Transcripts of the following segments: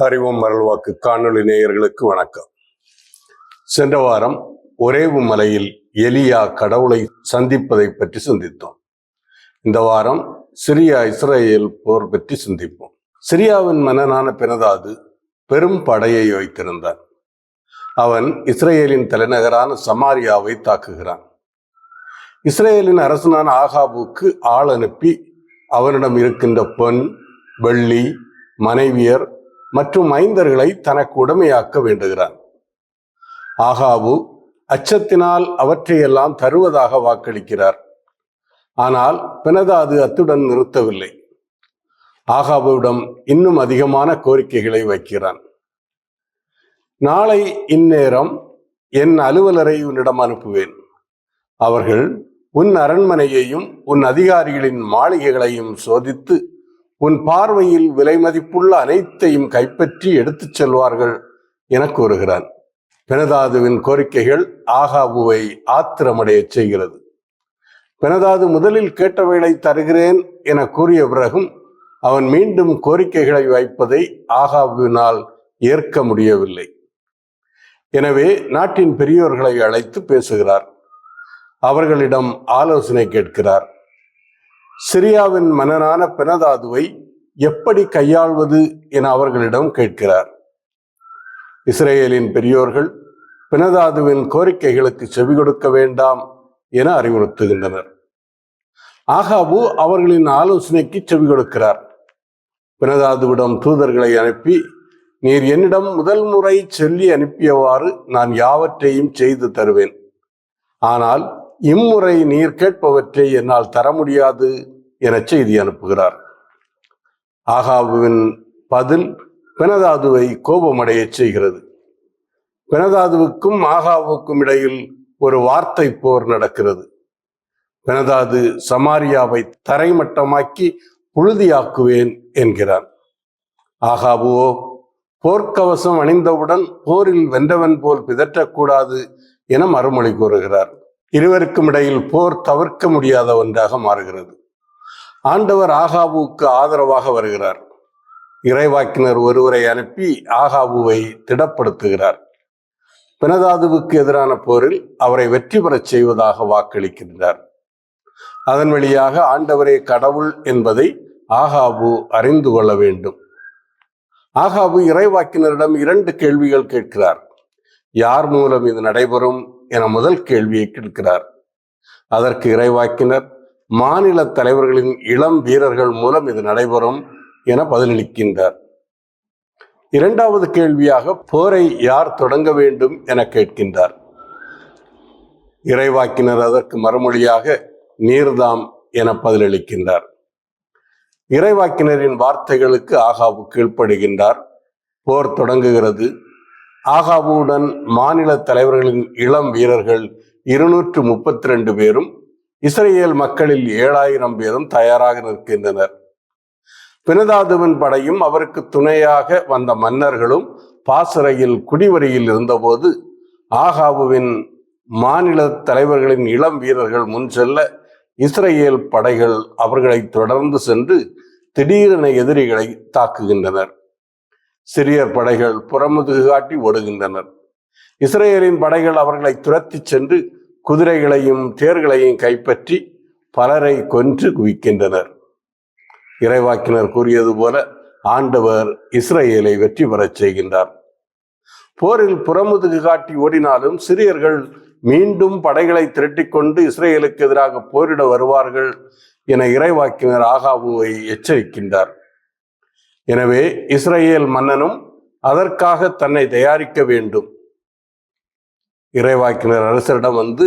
அறிவோம் அருள்வாக்கு காணொளி நேயர்களுக்கு வணக்கம். சென்ற வாரம் ஒரேவு மலையில் எலியா கடவுளை சந்திப்பதை பற்றி சிந்தித்தோம். இந்த வாரம் சிரியா இஸ்ரேல் போர் பற்றி சிந்திப்போம். சிரியாவின் மன்னனான பெனதாது பெரும் படையை வைத்திருந்தான். அவன் இஸ்ரேலின் தலைநகரான சமாரியாவை தாக்குகிறான். இஸ்ரேலின் அரசனான ஆகாபுக்கு ஆள் அனுப்பி அவனிடம் இருக்கின்ற பொன், வெள்ளி, மனைவியர் மற்றும் மைந்தர்களை தனக்கு உடைமையாக்க வேண்டுகிறான். ஆகாபு அச்சத்தினால் அவற்றையெல்லாம் தருவதாக வாக்களிக்கிறார். ஆனால் பெனதாது அத்துடன் நிறுத்தவில்லை. ஆகாபுவிடம் இன்னும் அதிகமான கோரிக்கைகளை வைக்கிறான். நாளை இந்நேரம் என் அலுவலரை உன்னிடம் அனுப்புவேன். அவர்கள் உன் அரண்மனையையும் உன் அதிகாரிகளின் மாளிகைகளையும் சோதித்து உன் பார்வையில் விலை மதிப்புள்ள அனைத்தையும் கைப்பற்றி எடுத்துச் செல்வார்கள் என கூறுகிறான். பெனதாதுவின் கோரிக்கைகள் ஆகாபுவை ஆத்திரமடைய செய்கிறது. பெனதாது முதலில் கேட்டவைகளை தருகிறேன் என கூறிய பிறகும் அவன் மீண்டும் கோரிக்கைகளை வைப்பதை ஆகாபுவினால் ஏற்க முடியவில்லை. எனவே நாட்டின் பெரியோர்களை அழைத்து பேசுகிறார். அவர்களிடம் ஆலோசனை கேட்கிறார். சிரியாவின் மன்னனான பெனதாதுவை எப்படி கையாள்வது என அவர்களிடம் கேட்கிறார். இஸ்ரேலின் பெரியோர்கள் பெனதாதுவின் கோரிக்கைகளுக்கு செவி கொடுக்க வேண்டாம் என அறிவுறுத்துகின்றனர். ஆகாபு அவர்களின் ஆலோசனைக்கு செவி கொடுக்கிறார். பெனதாதுவிடம் தூதர்களை அனுப்பி, நீர் என்னிடம் முதல் முறை சொல்லி அனுப்பியவாறு நான் யாவற்றையும் செய்து தருவேன். ஆனால் இம்முறை நீர் கேட்பவற்றை என்னால் தர முடியாது என செய்தி அனுப்புகிறார். ஆகாபுவின் பதில் பெனதாதுவை கோபமடைய செய்கிறது. பெனதாதுவுக்கும் ஆகாபுவுக்கும் இடையில் ஒரு வார்த்தை போர் நடக்கிறது. பெனதாது சமாரியாவை தரைமட்டமாக்கி புழுதியாக்குவேன் என்கிறான். ஆகாபுவோ போர்க்கவசம் அணிந்தவுடன் போரில் வென்றவன் போல் பிதற்றக்கூடாது என மறுமொழி கூறுகிறார். இருவருக்கும் இடையில் போர் தவிர்க்க முடியாத ஒன்றாக மாறுகிறது. ஆண்டவர் ஆகாபுவுக்கு ஆதரவாக வருகிறார். இறைவாக்கினர் ஒருவரை அனுப்பி ஆகாபுவை திடப்படுத்துகிறார். பெனதாதுவுக்கு எதிரான போரில் அவரை வெற்றி பெறச் செய்வதாக வாக்களிக்கின்றார். அதன் வழியாக ஆண்டவரே கடவுள் என்பதை ஆகாபு அறிந்து கொள்ள வேண்டும். ஆகாபு இறைவாக்கினரிடம் 2 கேள்விகள் கேட்கிறார். யார் மூலம் இது நடைபெறும் என முதல் கேள்வியை கேட்கிறார். அதற்கு இறைவாக்கினர், மாநில தலைவர்களின் இளம் வீரர்கள் மூலம் இது நடைபெறும் என பதிலளிக்கின்றார். 2வது கேள்வியாக போரை யார் தொடங்க வேண்டும் என கேட்கின்றார். இறைவாக்கினர் அதற்கு மறுமொழியாக நீர்தாம் என பதிலளிக்கின்றார். இறைவாக்கினரின் வார்த்தைகளுக்கு ஆகாபு கீழ்ப்படுகின்றார். போர் தொடங்குகிறது. ஆகாபுவுடன் மாநில தலைவர்களின் இளம் வீரர்கள் 232 பேரும் இஸ்ரேல் மக்களில் 7000 பேரும் தயாராக நிற்கின்றனர். பெனதாதுவின் படையும் அவருக்கு துணையாக வந்த மன்னர்களும் பாசறையில் குடிவரியில் இருந்தபோது ஆகாபுவின் மாநில தலைவர்களின் இளம் வீரர்கள் முன் செல்ல இஸ்ரேல் படைகள் அவர்களை தொடர்ந்து சென்று திடீரென எதிரிகளை தாக்குகின்றனர். சிரியர் படைகள் புறமுதுகு காட்டி ஓடுகின்றனர். இஸ்ரேலின் படைகள் அவர்களை துரத்தி சென்று குதிரைகளையும் தேர்களையும் கைப்பற்றி பலரை கொன்று குவிக்கின்றனர். இறைவாக்கினர் கூறியது போல ஆண்டவர் இஸ்ரேலை வெற்றி பெறச் செய்கின்றார். போரில் புறமுதுகு காட்டி ஓடினாலும் சிரியர்கள் மீண்டும் படைகளை திரட்டிக்கொண்டு இஸ்ரேலுக்கு எதிராக போரிட வருவார்கள் என இறைவாக்கினர் ஆகாபுவை எச்சரிக்கின்றார். எனவே இஸ்ரேல் மன்னனும் அதற்காக தன்னை தயாரிக்க வேண்டும். இறைவாக்கினர் அரசரிடம் வந்து,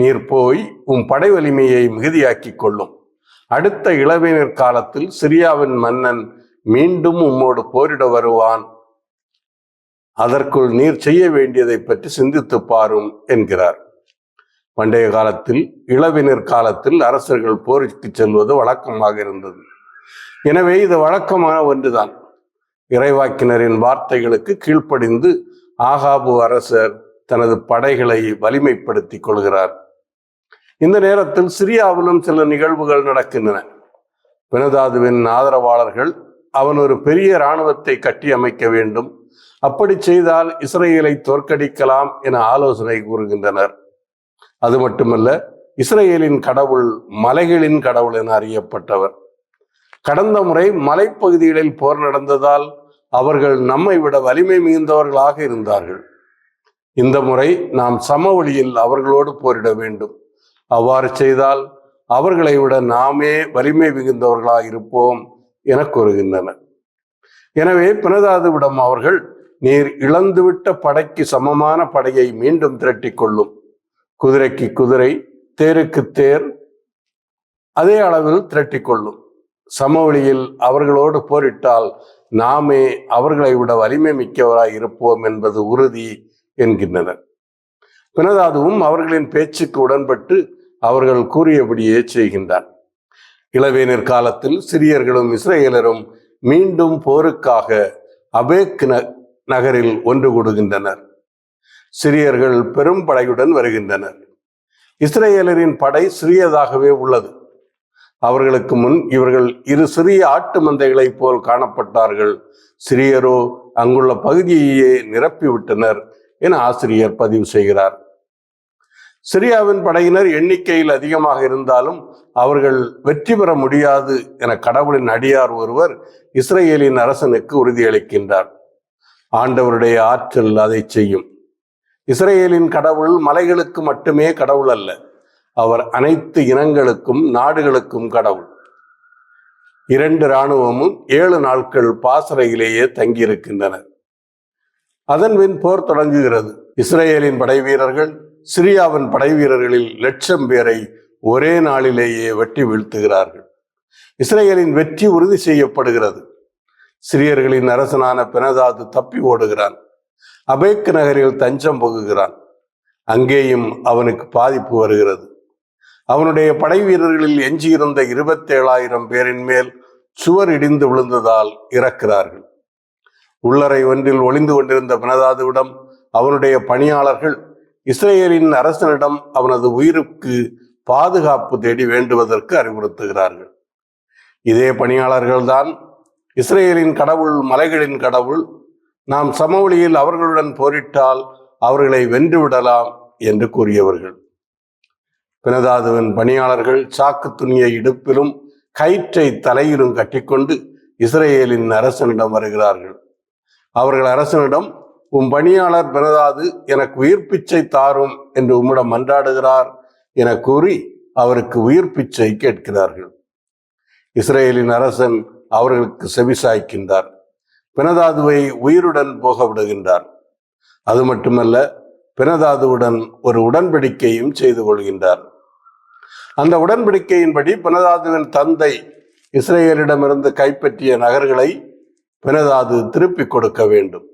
நீர் போய் உம் படை வலிமையை மிகுதியாக்கி கொள்ளும். அடுத்த இளவேனிற் காலத்தில் சிரியாவின் மன்னன் மீண்டும் உம்மோடு போரிட வருவான். அதற்குள் நீர் செய்ய வேண்டியதை பற்றி சிந்தித்து பாரும் என்கிறார். பண்டைய காலத்தில் இளவேனிற் காலத்தில் அரசர்கள் போருக்கு செல்வது வழக்கமாக இருந்தது. எனவே இது வழக்கமான ஒன்றுதான். இறைவாக்கினரின் வார்த்தைகளுக்கு கீழ்ப்படிந்து ஆகாபு அரசர் தனது படைகளை வலிமைப்படுத்திக் கொள்கிறார். இந்த நேரத்தில் சிரியாவிலும் சில நிகழ்வுகள் நடக்கின்றன. பெனதாதுவின் ஆதரவாளர்கள் அவன் ஒரு பெரிய இராணுவத்தை கட்டி அமைக்க வேண்டும். அப்படி செய்தால் இஸ்ரேலை தோற்கடிக்கலாம் என ஆலோசனை கூறுகின்றனர். அது மட்டுமல்ல, இஸ்ரேலின் கடவுள் மலைகளின் கடவுள் என அறியப்பட்டவர். கடந்த முறை மலைப்பகுதிகளில் போர் நடந்ததால் அவர்கள் நம்மை விட வலிமை மிகுந்தவர்களாக இருந்தார்கள். இந்த முறை நாம் சமவெளியில் அவர்களோடு போரிட வேண்டும். அவ்வாறு செய்தால் அவர்களை விட நாமே வலிமை மிகுந்தவர்களாக இருப்போம் என கூறுகின்றனர். எனவே பினதாதுவிடம் அவர்கள், நீர் இழந்துவிட்ட படைக்கு சமமான படையை மீண்டும் திரட்டிக் கொள்ளும். குதிரைக்கு குதிரை, தேருக்கு தேர் அதே அளவில் திரட்டிக் கொள்ளும். சமவெளியில் அவர்களோடு போரிட்டால் நாமே அவர்களை விட வலிமை மிக்கவராய் இருப்போம் என்பது உறுதி என்கின்றனர். பினதாதுவும் அவர்களின் பேச்சுக்கு உடன்பட்டு அவர்கள் கூறியபடியே செய்கின்றார். இளவேனிற் காலத்தில் சிரியர்களும் இஸ்ரேலரும் மீண்டும் போருக்காக அபேக் நகரில் ஒன்று கூடுகின்றனர். சிரியர்கள் பெரும் படையுடன் வருகின்றனர். இஸ்ரேலரின் படை சிறியதாகவே உள்ளது. அவர்களுக்கு முன் இவர்கள் இரு சிறிய ஆட்டு மந்தைகளைப் போல் காணப்பட்டார்கள். சிரியரோ அங்குள்ள பகுதியையே நிரப்பிவிட்டனர் என ஆசிரியர் பதிவு செய்கிறார். சிரியாவின் படையினர் எண்ணிக்கையில் அதிகமாக இருந்தாலும் அவர்கள் வெற்றி பெற முடியாது என கடவுளின் அடியார் ஒருவர் இஸ்ரேலின் அரசனுக்கு உறுதியளிக்கின்றார். ஆண்டவருடைய ஆற்றல் அதை செய்யும். இஸ்ரேலின் கடவுள் மலைகளுக்கு மட்டுமே கடவுள் அல்ல, அவர் அனைத்து இனங்களுக்கும் நாடுகளுக்கும் கடவுள். 2 இராணுவமும் 7 நாட்கள் பாசறையிலேயே தங்கியிருக்கின்றனர். அதன்பின் போர் தொடங்குகிறது. இஸ்ரேலின் படை வீரர்கள் சிரியாவின் படை வீரர்களில் 1,00,000 பேரை ஒரே நாளிலேயே வெட்டி வீழ்த்துகிறார்கள். இஸ்ரேலின் வெற்றி உறுதி செய்யப்படுகிறது. சிரியர்களின் அரசனான பினதாது தப்பி ஓடுகிறான். அபேக் நகரில் தஞ்சம் புகுகிறான். அங்கேயும் அவனுக்கு பாதிப்பு வருகிறது. அவனுடைய படை வீரர்களில் எஞ்சியிருந்த 27,000 பேரின் மேல் சுவர் இடிந்து விழுந்ததால் இறக்கிறார்கள். உள்ளறை ஒன்றில் ஒளிந்து கொண்டிருந்த பினதாதுவிடம் அவனுடைய பணியாளர்கள் இஸ்ரேலின் அரசனிடம் அவனது உயிருக்கு பாதுகாப்பு தேடி வேண்டுவதற்கு அறிவுறுத்துகிறார்கள். இதே பணியாளர்கள்தான் இஸ்ரேலின் கடவுள் மலைகளின் கடவுள், நாம் சமவெளியில் அவர்களுடன் போரிட்டால் அவர்களை வென்றுவிடலாம் என்று கூறியவர்கள். பினதாதுவின் பணியாளர்கள் சாக்கு துணியை இடுப்பிலும் கயிற்றை தலையிலும் கட்டிக்கொண்டு இஸ்ரேலின் அரசனிடம் வருகிறார்கள். அவர்கள் அரசனிடம், உம் பணியாளர் பினதாது எனக்கு உயிர் பிச்சை தாரும் என்று உம்மிடம் மன்றாடுகிறார் என கூறி அவருக்கு உயிர் பிச்சை கேட்கிறார்கள். இஸ்ரேலின் அரசன் அவர்களுக்கு செவிசாய்க்கின்றார். பினதாதுவை உயிருடன் போக விடுகின்றார். அது மட்டுமல்ல, பினதாதுவுடன் ஒரு உடன்படிக்கையும் செய்து கொள்கின்றார். அந்த உடன்படிக்கையின்படி பினதாதுவின் தந்தை இஸ்ரேலிடமிருந்து கைப்பற்றிய நகர்களை பினதாது திருப்பிக் கொடுக்க வேண்டும்.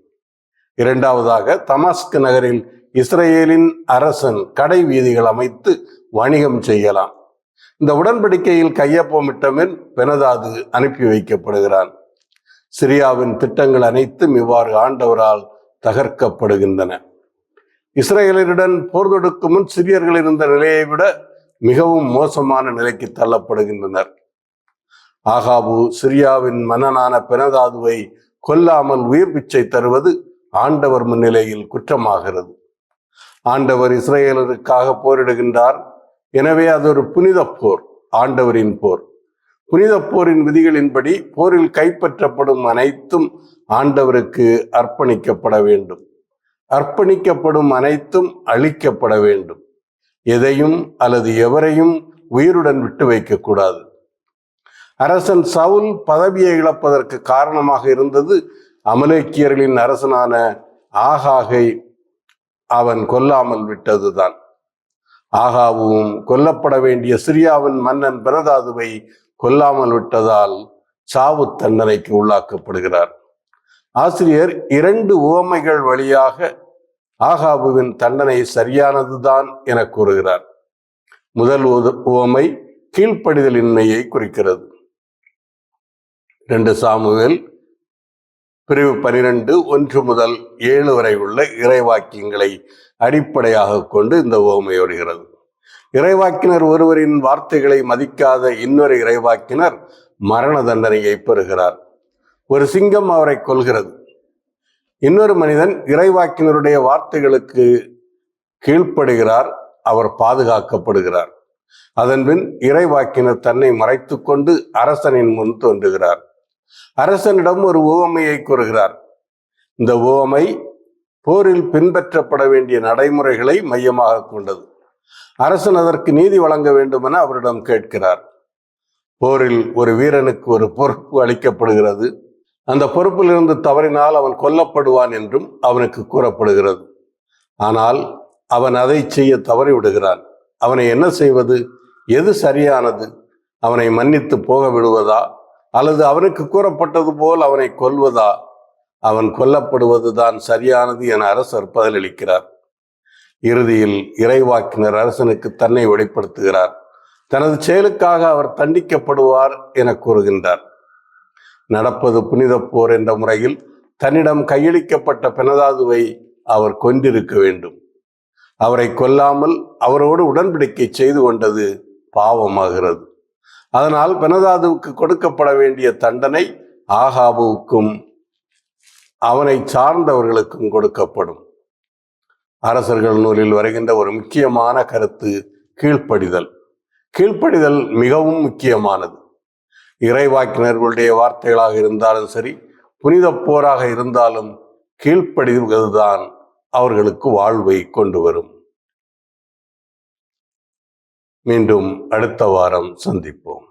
இரண்டாவதாக, தமஸ்கு நகரில் இஸ்ரேலின் அரசன் கடை வீதிகள் அமைத்து வணிகம் செய்யலாம். இந்த உடன்படிக்கையில் கையொப்பமிட்டபின் பினதாது அனுப்பி வைக்கப்படுகிறான். சிரியாவின் திட்டங்கள் அனைத்தும் இவ்வாறு ஆண்டவரால் தகர்க்கப்படுகின்றன. இஸ்ரேலருடன் போர் தொடுக்கும் முன் சிரியர்கள் இருந்த நிலையை விட மிகவும் மோசமான நிலைக்கு தள்ளப்படுகின்றனர். ஆகாபு சிரியாவின் மன்னனான பினதாதுவை கொல்லாமல் உயிர் பிச்சை தருவது ஆண்டவர் முன்னிலையில் குற்றமாகிறது. ஆண்டவர் இஸ்ரேலருக்காக போரிடுகின்றார். எனவே அது ஒரு புனித போர், ஆண்டவரின் போர். புனித போரின் விதிகளின்படி போரில் கைப்பற்றப்படும் அனைத்தும் ஆண்டவருக்கு அர்ப்பணிக்கப்பட வேண்டும். அர்ப்பணிக்கப்படும் அனைத்தும் அழிக்கப்பட வேண்டும். எதையும் அல்லது எவரையும் உயிருடன் விட்டு வைக்கக்கூடாது. அரசன் சவுல் பதவியை இழப்பதற்கு காரணமாக இருந்தது அமலேக்கியர்களின் அரசனான ஆகாகை அவன் கொல்லாமல் விட்டதுதான். ஆகாவும் கொல்லப்பட வேண்டிய சிரியாவின் மன்னன் பினதாதுவை கொல்லாமல் விட்டதால் சாவு தண்டனைக்கு உள்ளாக்கப்படுகிறார். ஆசிரியர் 2 உவமைகள் வழியாக ஆகாபுவின் தண்டனை சரியானதுதான் என கூறுகிறார். முதல் உவமை கீழ்ப்படிதலின்மையை குறிக்கிறது. 2 சாமுவேல் பிரிவு 12 1 முதல் 7 வரை உள்ள இறைவாக்கியங்களை அடிப்படையாக கொண்டு இந்த உவமை வருகிறது. இறைவாக்கினர் ஒருவரின் வார்த்தைகளை மதிக்காத இன்னொரு இறைவாக்கினர் மரண தண்டனையை பெறுகிறார். ஒரு சிங்கம் அவரை கொல்கிறது. இன்னொரு மனிதன் இறைவாக்கினருடைய வார்த்தைகளுக்கு கீழ்ப்படுகிறார், அவர் பாதுகாக்கப்படுகிறார். அதன்பின் இறைவாக்கினர் தன்னை மறைத்து கொண்டு அரசனின் முன் தோன்றுகிறார். அரசனிடம் ஒரு உவமையை கூறுகிறார். இந்த உவமை போரில் பின்பற்றப்பட வேண்டிய நடைமுறைகளை மையமாக கொண்டது. அரசன் அதற்கு நீதி வழங்க வேண்டும் என அவரிடம் கேட்கிறார். போரில் ஒரு வீரனுக்கு ஒரு பொறுப்பு அளிக்கப்படுகிறது. அந்த பொறுப்பிலிருந்து தவறினால் அவன் கொல்லப்படுவான் என்றும் அவனுக்கு கூறப்படுகிறது. ஆனால் அவன் அதை செய்ய தவறிவிடுகிறான். அவனை என்ன செய்வது? எது சரியானது? அவனை மன்னித்து போக விடுவதா, அல்லது அவனுக்கு கூறப்பட்டது போல் அவனை கொல்வதா? அவன் கொல்லப்படுவதுதான் சரியானது என அரசர் பதிலளிக்கிறார். இறுதியில் இறைவாக்கினர் அரசனுக்கு தன்னை வெளிப்படுத்துகிறார். தனது செயலுக்காக அவர் தண்டிக்கப்படுவார் என கூறுகின்றார். நடப்பது புனித போர் என்ற முறையில் தன்னிடம் கையளிக்கப்பட்ட பெனதாதுவை அவர் கொன்றிருக்க வேண்டும். அவரை கொல்லாமல் அவரோடு உடன்படிக்கை செய்து கொண்டது பாவமாகிறது. அதனால் பெனதாதுவுக்கு கொடுக்கப்பட வேண்டிய தண்டனை ஆகாபுவுக்கும் அவனை சார்ந்தவர்களுக்கும் கொடுக்கப்படும். அரசர்கள் நூலில் வருகின்ற ஒரு முக்கியமான கருத்து கீழ்ப்படிதல். கீழ்ப்படிதல் மிகவும் முக்கியமானது. இறைவாக்கினர்களுடைய வார்த்தைகளாக இருந்தாலும் சரி, புனித போராக இருந்தாலும் கீழ்ப்படிவதுதான் அவர்களுக்கு வாழ்வை கொண்டு வரும். மீண்டும் அடுத்த வாரம் சந்திப்போம்.